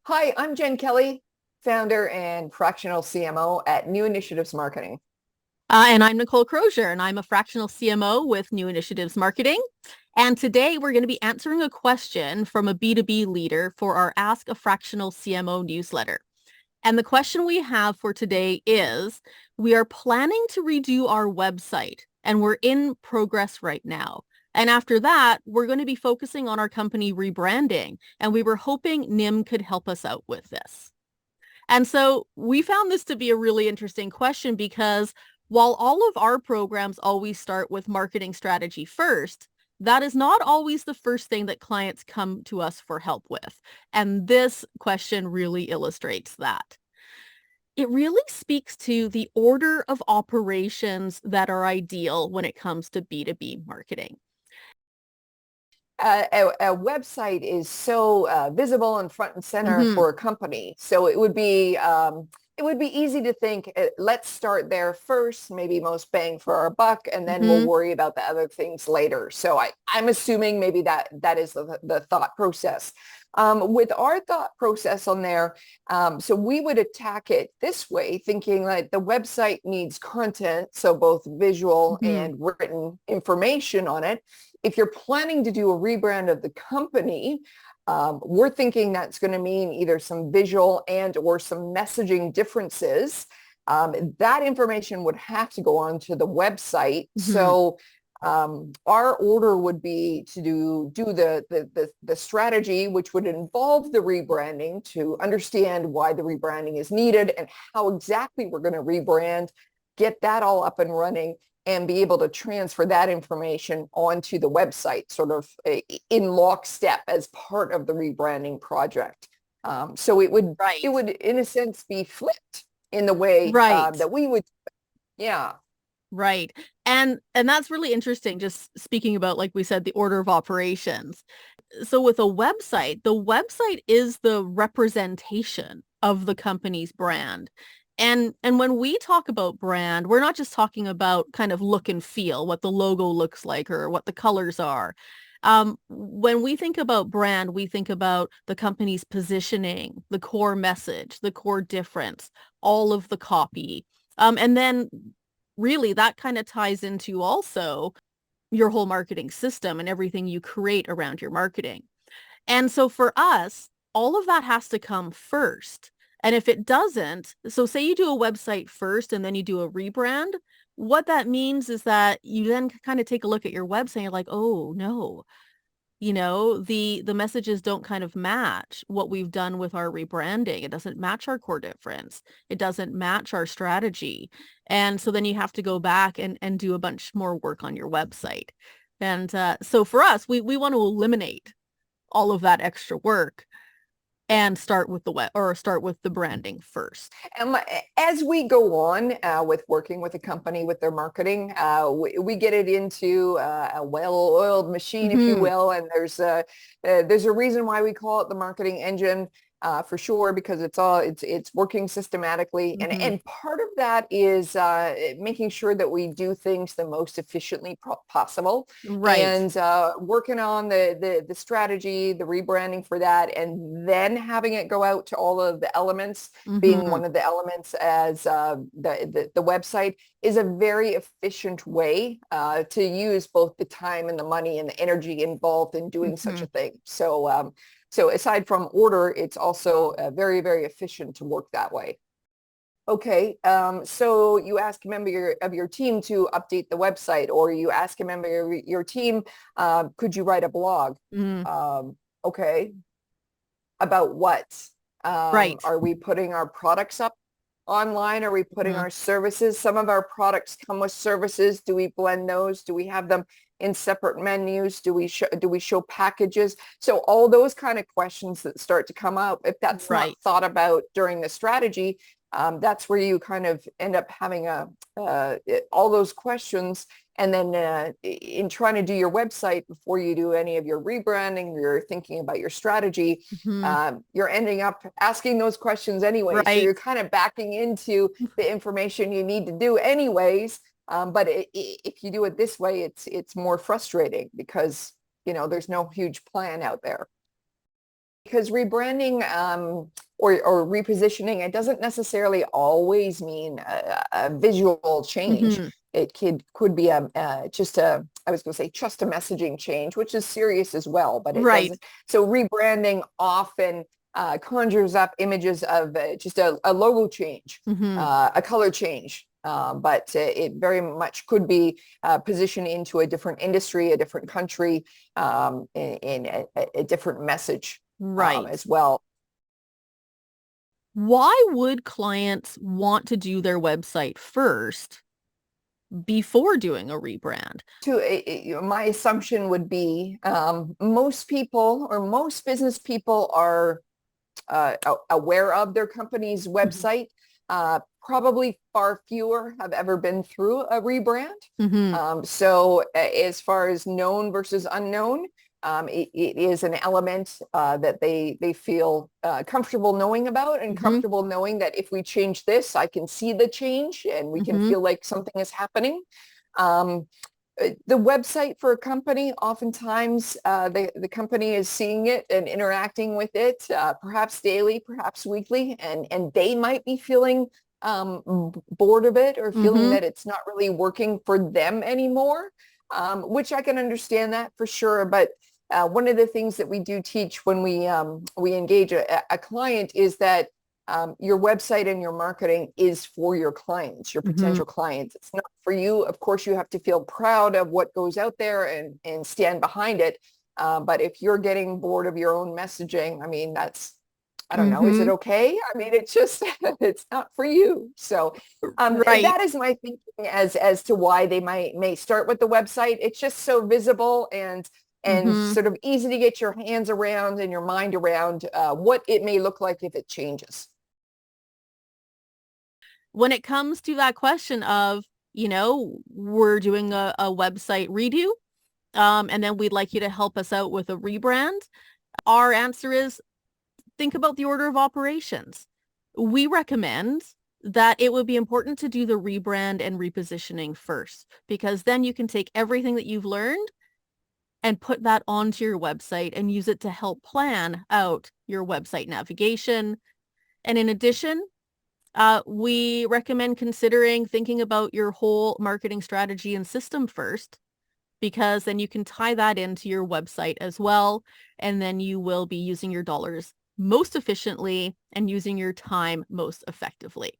Hi, I'm Jen Kelly, founder and fractional CMO at New Initiatives Marketing. And I'm Nicole Crozier, and I'm a fractional CMO with New Initiatives Marketing. And today we're going to be answering a question from a B2B leader for our Ask a Fractional CMO newsletter. And the question we have for today is, we are planning to redo our website, and we're in progress right now. And after that, we're going to be focusing on our company rebranding, and we were hoping Nim could help us out with this. And so we found this to be a really interesting question because while all of our programs always start with marketing strategy first, that is not always the first thing that clients come to us for help with. And this question really illustrates that. It really speaks to the order of operations that are ideal when it comes to B2B marketing. A website is so visible and front and center Mm-hmm. for a company. So it would be easy to think, let's start there first, maybe most bang for our buck, and then we'll Mm-hmm. worry about the other things later. So I'm assuming maybe that is the thought process. With our thought process on there, so we would attack it this way, thinking that the website needs content, so both visual Mm-hmm. and written information on it. If you're planning to do a rebrand of the company, we're thinking that's going to mean either some visual and or some messaging differences. That information would have to go onto the website. Mm-hmm. So our order would be to do the strategy, which would involve the rebranding, to understand why the rebranding is needed and how exactly we're going to rebrand, get that all up and running, and be able to transfer that information onto the website, sort of in lockstep as part of the rebranding project. So it Right. would, in a sense, be flipped in the way Right. that we would. Yeah. Right. And that's really interesting, just speaking about, like we said, the order of operations. So with a website, the website is the representation of the company's brand. And when we talk about brand, we're not just talking about kind of look and feel, what the logo looks like or what the colors are. When we think about brand, we think about the company's positioning, the core message, the core difference, all of the copy. And then really that kind of ties into also your whole marketing system and everything you create around your marketing. And so for us, all of that has to come first. And if it doesn't, so say you do a website first and then you do a rebrand, what that means is that you then kind of take a look at your website and you're like, oh no, the messages don't kind of match what we've done with our rebranding. It doesn't match our core difference. It doesn't match our strategy. And so then you have to go back and do a bunch more work on your website. And so for us, we want to eliminate all of that extra work and start with the web or start with the branding first. And as we go on with working with a company with their marketing, we get it into a well-oiled machine, if you Mm-hmm. will. And there's a reason why we call it the marketing engine, for sure, because it's working systematically. And Mm-hmm. and part of that is making sure that we do things the most efficiently possible, Right. and working on the strategy, the rebranding for that, and then having it go out to all of the elements, being Mm-hmm. one of the elements as the website, is a very efficient way to use both the time and the money and the energy involved in doing such Mm-hmm. a thing. So aside from order, it's also very, very efficient to work that way. Okay, so you ask a member of your team to update the website, or you ask a member of your team, could you write a blog? Mm-hmm. Okay, about what? Right. Are we putting our products up online? Are we putting Mm-hmm. our services? Some of our products come with services. Do we blend those? Do we have them in separate menus? Do we show packages? So all those kind of questions that start to come up, if that's not Right. thought about during the strategy, that's where you kind of end up having all those questions. And then in trying to do your website before you do any of your rebranding, you're thinking about your strategy, Mm-hmm. you're ending up asking those questions anyway. So Right. you're kind of backing into the information you need to do anyways. But if you do it this way, it's more frustrating because, there's no huge plan out there. because rebranding or repositioning, it doesn't necessarily always mean a visual change. Mm-hmm. It could be just a, I was going to say just a messaging change, which is serious as well, but it Right. doesn't. So rebranding often conjures up images of just a logo change, Mm-hmm. a color change. But it very much could be positioned into a different industry, a different country, in a different message Right. as well. Why would clients want to do their website first before doing a rebrand? My assumption would be most people or most business people are aware of their company's Mm-hmm. website. Probably far fewer have ever been through a rebrand. Mm-hmm. So as far as known versus unknown, it is an element that they feel comfortable knowing about and Mm-hmm. comfortable knowing that if we change this, I can see the change and we can Mm-hmm. feel like something is happening. Um, the website for a company, oftentimes the company is seeing it and interacting with it, perhaps daily, perhaps weekly, and they might be feeling bored of it or feeling Mm-hmm. that it's not really working for them anymore, which I can understand that for sure. But one of the things that we do teach when we engage a client is that your website and your marketing is for your clients, your Mm-hmm. potential clients. It's not for you. Of course, you have to feel proud of what goes out there and stand behind it. But if you're getting bored of your own messaging, I mean, I don't know, is it Mm-hmm. okay? I mean, it's just, it's not for you. So Right. that is my thinking as to why they may start with the website. It's just so visible and Mm-hmm. sort of easy to get your hands around and your mind around what it may look like if it changes. When it comes to that question of, we're doing a website redo, and then we'd like you to help us out with a rebrand, our answer is think about the order of operations. We recommend that it would be important to do the rebrand and repositioning first, because then you can take everything that you've learned and put that onto your website and use it to help plan out your website navigation. And in addition, we recommend considering thinking about your whole marketing strategy and system first, because then you can tie that into your website as well. And then you will be using your dollars most efficiently and using your time most effectively.